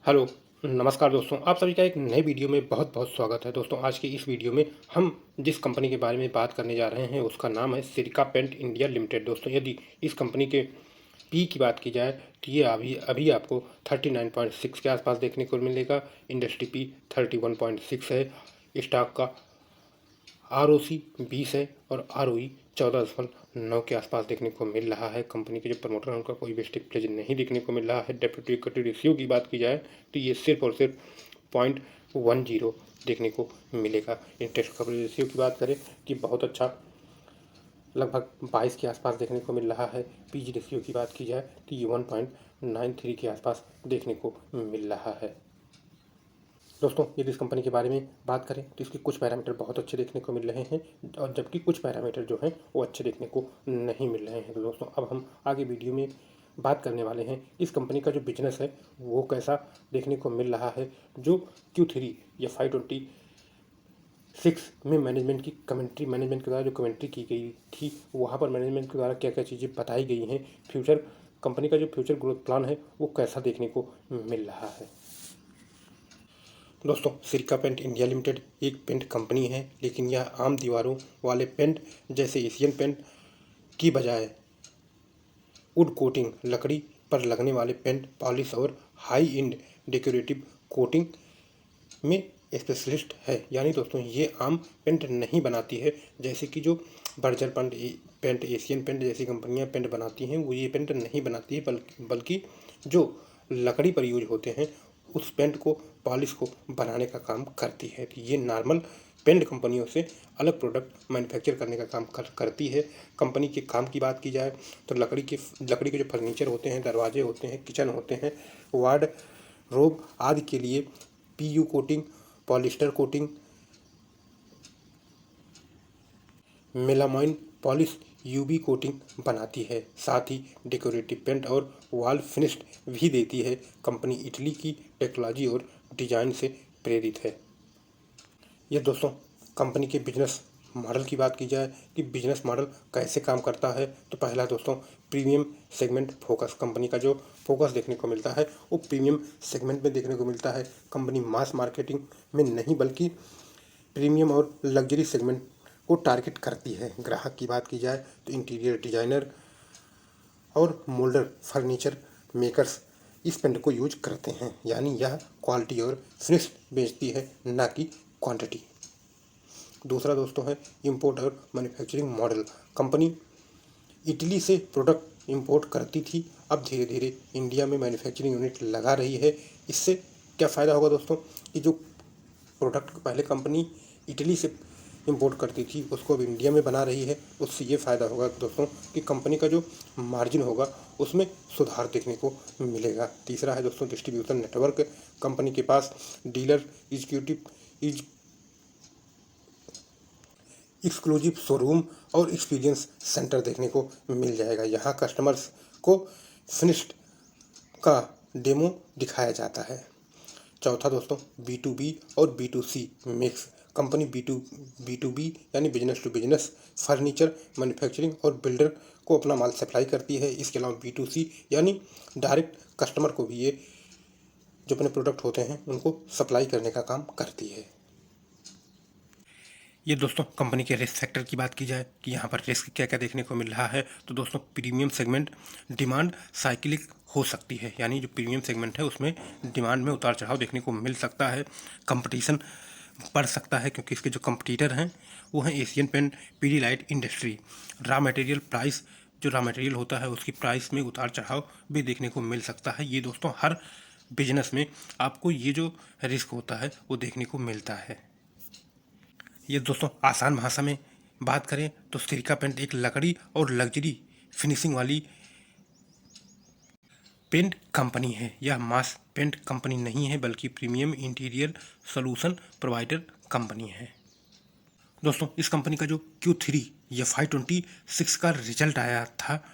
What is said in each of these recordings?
Hello, नमस्कार दोस्तों, आप सभी का एक नए वीडियो में बहुत बहुत स्वागत है। दोस्तों आज की इस वीडियो में हम जिस कंपनी के बारे में बात करने जा रहे हैं उसका नाम है सिलिका पेंट इंडिया लिमिटेड। दोस्तों यदि इस कंपनी के पी की बात की जाए तो ये अभी अभी आपको 39.6 के आसपास देखने को मिलेगा। इंडस्ट्री पी 31.6 है। स्टॉक का ROC 20 है और ROE 14.9 के आसपास देखने को मिल रहा है। कंपनी के जो प्रमोटर हैं उनका कोई वेस्टेज प्लेज नहीं देखने को मिल रहा है। डेप्ट टू इक्विटी रेशियो की बात की जाए तो ये सिर्फ और सिर्फ 0.10 देखने को मिलेगा। इंटरेस्ट कवरेज रेशियो की बात करें कि बहुत अच्छा, लगभग 22 के आसपास देखने को मिल रहा है। पीजी रेशियो की बात की जाए तो ये 1.93 के आसपास देखने को मिल रहा है। दोस्तों यदि इस कंपनी के बारे में बात करें तो इसके कुछ पैरामीटर बहुत अच्छे देखने को मिल रहे हैं और जबकि कुछ पैरामीटर जो हैं वो अच्छे देखने को नहीं मिल रहे हैं। तो दोस्तों अब हम आगे वीडियो में बात करने वाले हैं इस कंपनी का जो बिजनेस है वो कैसा देखने को मिल रहा है। जो Q3 या 526 में मैनेजमेंट की कमेंट्री, मैनेजमेंट के द्वारा जो कमेंट्री की गई थी वहाँ पर मैनेजमेंट के द्वारा क्या क्या चीज़ें बताई गई हैं, फ्यूचर कंपनी का जो फ्यूचर ग्रोथ प्लान है वो कैसा देखने को मिल रहा है। दोस्तों सिलिका पेंट इंडिया लिमिटेड एक पेंट कंपनी है, लेकिन यह आम दीवारों वाले पेंट जैसे एशियन पेंट की बजाय वुड कोटिंग, लकड़ी पर लगने वाले पेंट, पॉलिश और हाई एंड डेकोरेटिव कोटिंग में स्पेशलिस्ट है। यानी दोस्तों ये आम पेंट नहीं बनाती है जैसे कि जो बर्जर पेंट, एशियन पेंट जैसी कंपनियां पेंट बनाती हैं वो ये पेंट नहीं बनाती है, बल्कि जो लकड़ी पर यूज होते हैं उस पेंट को, पॉलिश को बनाने का काम करती है। तो ये नॉर्मल पेंट कंपनियों से अलग प्रोडक्ट मैन्युफैक्चर करने का काम करती है। कंपनी के काम की बात की जाए तो लकड़ी के जो फर्नीचर होते हैं, दरवाजे होते हैं, किचन होते हैं, वार्ड रोब आदि के लिए PU coating, polyester coating, melamine polish, UV coating बनाती है। साथ ही डेकोरेटिव पेंट और वॉल फिनिश भी देती है। कंपनी इटली की टेक्नोलॉजी और डिजाइन से प्रेरित है। ये दोस्तों कंपनी के बिजनेस मॉडल की बात की जाए कि बिजनेस मॉडल कैसे काम करता है तो पहला दोस्तों प्रीमियम सेगमेंट फोकस। कंपनी का जो फोकस देखने को मिलता है वो प्रीमियम सेगमेंट में देखने को मिलता है। कंपनी मास मार्केटिंग में नहीं बल्कि प्रीमियम और लग्जरी सेगमेंट को टारगेट करती है। ग्राहक की बात की जाए तो इंटीरियर डिजाइनर और मोल्डर, फर्नीचर मेकर्स इस पेंट को यूज करते हैं। यानी यह क्वालिटी और फिनिश बेचती है, ना कि क्वांटिटी। दूसरा दोस्तों है इंपोर्ट और मैन्युफैक्चरिंग मॉडल। कंपनी इटली से प्रोडक्ट इंपोर्ट करती थी, अब धीरे धीरे इंडिया में मैन्युफैक्चरिंग यूनिट लगा रही है। इससे क्या फ़ायदा होगा दोस्तों कि जो प्रोडक्ट पहले कंपनी इटली से इंपोर्ट करती थी उसको अब इंडिया में बना रही है। उससे ये फ़ायदा होगा दोस्तों कि कंपनी का जो मार्जिन होगा उसमें सुधार देखने को मिलेगा। तीसरा है दोस्तों डिस्ट्रीब्यूशन नेटवर्क। कंपनी के पास डीलर, एग्जीक्यूटिव, एक्सक्लूसिव शोरूम और एक्सपीरियंस सेंटर देखने को मिल जाएगा। यहाँ कस्टमर्स को फिनिश्ड का डेमो दिखाया जाता है। चौथा दोस्तों B2B और B2C मिक्स। कंपनी B2B यानी business to business furniture manufacturing और बिल्डर को अपना माल सप्लाई करती है। इसके अलावा B2C यानी डायरेक्ट कस्टमर को भी ये जो अपने प्रोडक्ट होते हैं उनको सप्लाई करने का काम करती है। ये दोस्तों कंपनी के रिस्क फैक्टर की बात की जाए कि यहाँ पर रिस्क क्या क्या देखने को मिल रहा है तो दोस्तों प्रीमियम सेगमेंट डिमांड साइक्लिक हो सकती है। यानी जो प्रीमियम सेगमेंट है उसमें डिमांड में उतार चढ़ाव देखने को मिल सकता है। कंपटीशन बढ़ सकता है क्योंकि इसके जो कंपटीटर हैं वो हैं Asian Paint, Pidilite industry. Raw material price, जो रॉ मटेरियल होता है उसकी प्राइस में उतार चढ़ाव भी देखने को मिल सकता है। ये दोस्तों हर बिजनेस में आपको ये जो रिस्क होता है वो देखने को मिलता है। ये दोस्तों आसान भाषा में बात करें तो सिलिका पेंट एक लकड़ी और लग्जरी फिनिशिंग वाली पेंट कंपनी है। यह मास पेंट कंपनी नहीं है बल्कि premium interior solution provider company है। दोस्तों इस कंपनी का जो Q3 या 526 का रिजल्ट आया था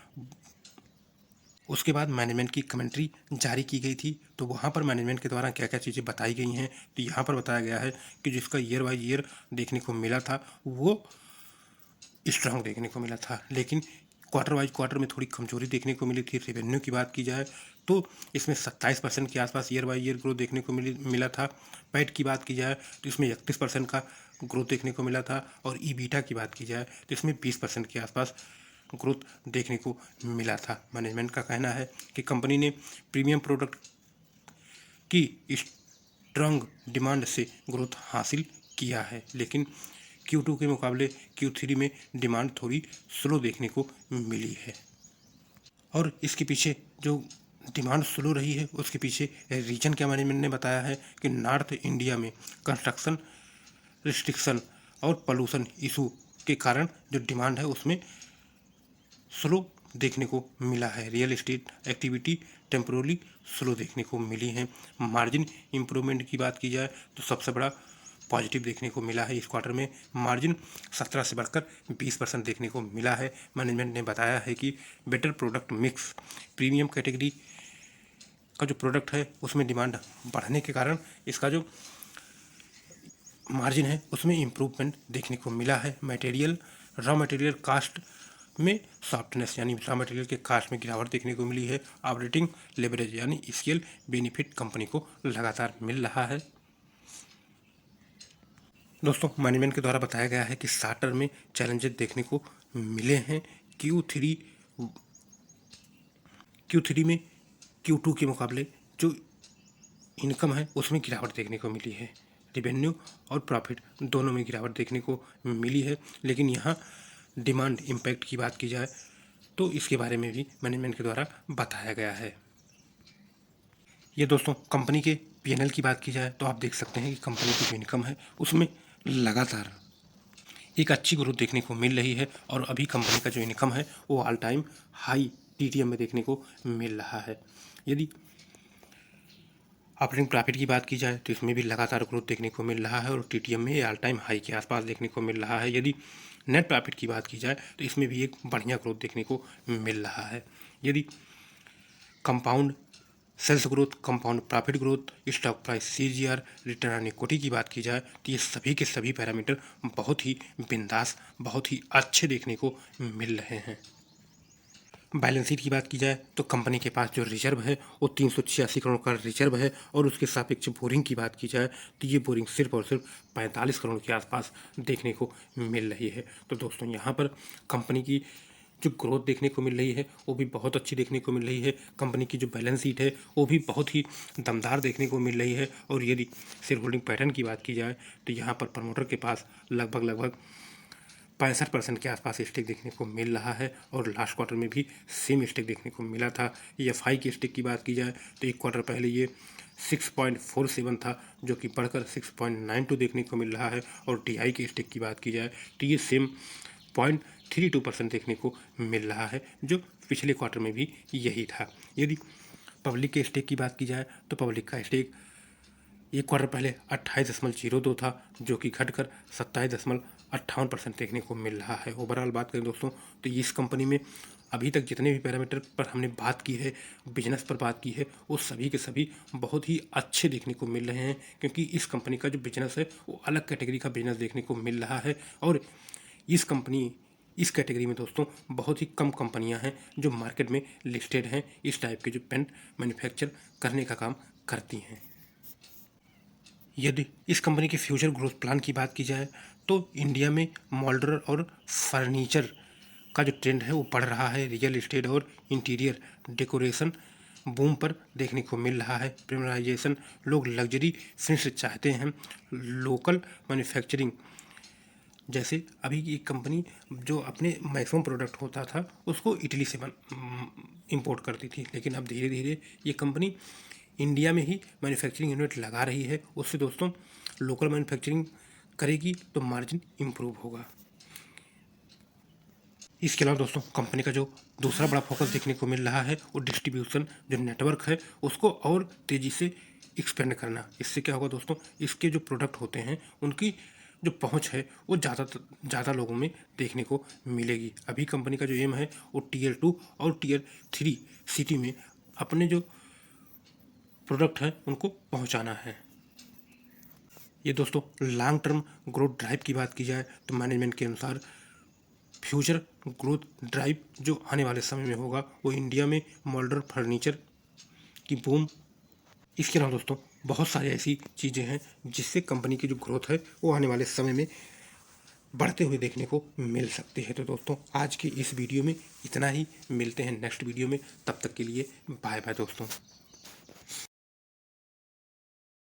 उसके बाद मैनेजमेंट की कमेंट्री जारी की गई थी। तो वहाँ पर मैनेजमेंट के द्वारा क्या क्या चीज़ें बताई गई हैं तो यहाँ पर बताया गया है कि जिसका ईयर बाई ईयर देखने को मिला था वो स्ट्रांग देखने को मिला था, लेकिन क्वार्टर वाइज क्वार्टर में थोड़ी कमजोरी देखने को मिली थी। रेवेन्यू की बात की जाए तो इसमें 27% के आसपास ईयर बाई ईयर ग्रोथ देखने को मिला था। पैट की बात की जाए तो इसमें 31% का ग्रोथ देखने को मिला था। और ईबीटा की बात की जाए तो इसमें 20% के आसपास ग्रोथ देखने को मिला था। मैनेजमेंट का कहना है कि कंपनी ने प्रीमियम प्रोडक्ट की स्ट्रॉन्ग डिमांड से ग्रोथ हासिल किया है, लेकिन Q2 के मुकाबले Q3 में डिमांड थोड़ी स्लो देखने को मिली है। और इसके पीछे जो डिमांड स्लो रही है उसके पीछे रीजन क्या मैनेजमेंट ने बताया है कि नॉर्थ इंडिया में कंस्ट्रक्शन रिस्ट्रिक्शन और पोल्यूशन इशू के कारण जो डिमांड है उसमें स्लो देखने को मिला है। Real estate activity temporarily slow देखने को मिली है। मार्जिन इम्प्रूवमेंट की बात की जाए तो सबसे बड़ा पॉजिटिव देखने को मिला है। इस क्वार्टर में मार्जिन 17 से बढ़कर 20% देखने को मिला है। मैनेजमेंट ने बताया है कि better product mix, premium category का जो प्रोडक्ट है उसमें डिमांड बढ़ने के कारण इसका जो मार्जिन है उसमें इम्प्रूवमेंट देखने को मिला है। रॉ मटेरियल कास्ट में सॉफ्टनेस यानी रॉ मटेरियल के कास्ट में गिरावट देखने को मिली है। ऑपरेटिंग लेवरेज यानी स्केल बेनिफिट कंपनी को लगातार मिल रहा है। दोस्तों, मैनेजमेंट के द्वारा बताया गया है कि शॉर्ट टर्म में चैलेंजेस देखने को मिले हैं। Q3 में Q2 के मुकाबले जो इनकम है उसमें गिरावट देखने को मिली है। रेवेन्यू और प्रॉफिट दोनों में गिरावट देखने को मिली है, लेकिन यहाँ डिमांड इम्पैक्ट की बात की जाए तो इसके बारे में भी मैनेजमेंट के द्वारा बताया गया है। ये दोस्तों कंपनी के P&L की बात की जाए तो आप देख सकते हैं कि कंपनी की जो इनकम है उसमें लगातार एक अच्छी ग्रोथ देखने को मिल रही है। और अभी कंपनी का जो इनकम है वो ऑल टाइम हाई TTM में देखने को मिल रहा है। यदि ऑपरेटिंग प्रॉफिट की बात की जाए तो इसमें भी लगातार ग्रोथ देखने को मिल रहा है और TTM में ऑल टाइम हाई के आसपास देखने को मिल रहा है। यदि नेट प्रॉफिट की बात की जाए तो इसमें भी एक बढ़िया ग्रोथ देखने को मिल रहा है। यदि compound sales growth, compound profit growth, stock price CAGR, return on equity की बात की जाए तो ये सभी के सभी पैरामीटर बहुत ही बिंदास, बहुत ही अच्छे देखने को मिल रहे हैं। बैलेंस शीट की बात की जाए तो कंपनी के पास जो रिजर्व है वो 386 करोड़ का रिजर्व है। और उसके सापेक्ष बोरिंग की बात की जाए तो ये बोरिंग सिर्फ और सिर्फ 45 करोड़ के आसपास देखने को मिल रही है। तो दोस्तों, यहाँ पर कंपनी की जो ग्रोथ देखने को मिल रही है वो भी बहुत अच्छी देखने को मिल रही है। कंपनी की जो बैलेंस शीट है वो भी बहुत ही दमदार देखने को मिल रही है। और यदि शेयर होल्डिंग पैटर्न की बात की जाए तो यहाँ पर प्रमोटर के पास लगभग 65% के आसपास स्टेक देखने को मिल रहा है। और लास्ट क्वार्टर में भी सेम स्टेक देखने को मिला था। EFI की स्टेक की बात की जाए तो एक क्वार्टर पहले ये 6.47 था, जो कि बढ़कर 6.92 देखने को मिल रहा है। और TI की स्टेक की बात की जाए तो ये सेम 0.32% देखने को मिल रहा है, जो पिछले क्वार्टर में भी यही था। यदि पब्लिक के स्टेक की बात की जाए तो पब्लिक का स्टेक एक क्वार्टर पहले 28.02 था, जो कि घटकर 27.58% देखने को मिल रहा है। ओवरऑल बात करें दोस्तों तो इस कंपनी में अभी तक जितने भी पैरामीटर पर हमने बात की है, बिजनेस पर बात की है, वो सभी के सभी बहुत ही अच्छे देखने को मिल रहे हैं। क्योंकि इस कंपनी का जो बिजनेस है वो अलग कैटेगरी का बिजनेस देखने को मिल रहा है। और इस कैटेगरी में दोस्तों बहुत ही कम कंपनियां हैं जो मार्केट में लिस्टेड हैं, इस टाइप के जो पेंट मैन्युफैक्चर करने का काम करती हैं। यदि इस कंपनी के फ्यूचर ग्रोथ प्लान की बात की जाए तो इंडिया में मॉड्यूलर और फर्नीचर का जो ट्रेंड है वो बढ़ रहा है। रियल एस्टेट और इंटीरियर डेकोरेशन बूम पर देखने को मिल रहा है। प्रीमियमाइजेशन, लोग लग्जरी फिनिश चाहते हैं। लोकल मैन्युफैक्चरिंग, जैसे अभी की कंपनी जो अपने मैक्सिमम प्रोडक्ट होता था उसको इटली से इंपोर्ट करती थी, लेकिन अब धीरे धीरे ये कंपनी इंडिया में ही मैन्युफैक्चरिंग यूनिट लगा रही है। उससे दोस्तों लोकल मैन्युफैक्चरिंग करेगी तो मार्जिन इम्प्रूव होगा। इसके अलावा दोस्तों कंपनी का जो दूसरा बड़ा फोकस देखने को मिल रहा है वो डिस्ट्रीब्यूशन जो नेटवर्क है उसको और तेज़ी से एक्सपेंड करना। इससे क्या होगा दोस्तों, इसके जो प्रोडक्ट होते हैं उनकी जो पहुंच है वो ज़्यादा लोगों में देखने को मिलेगी। अभी कंपनी का जो एम है वो Tier 2 और Tier 3 सिटी में अपने जो प्रोडक्ट है उनको पहुंचाना है। ये दोस्तों लॉन्ग टर्म ग्रोथ ड्राइव की बात की जाए तो मैनेजमेंट के अनुसार फ्यूचर ग्रोथ ड्राइव जो आने वाले समय में होगा वो इंडिया में मॉड्यूलर फर्नीचर की बूम। इसके अलावा दोस्तों बहुत सारी ऐसी चीज़ें हैं जिससे कंपनी की जो ग्रोथ है वो आने वाले समय में बढ़ते हुए देखने को मिल सकती है। तो दोस्तों आज की इस वीडियो में इतना ही, मिलते हैं नेक्स्ट वीडियो में, तब तक के लिए बाय बाय दोस्तों।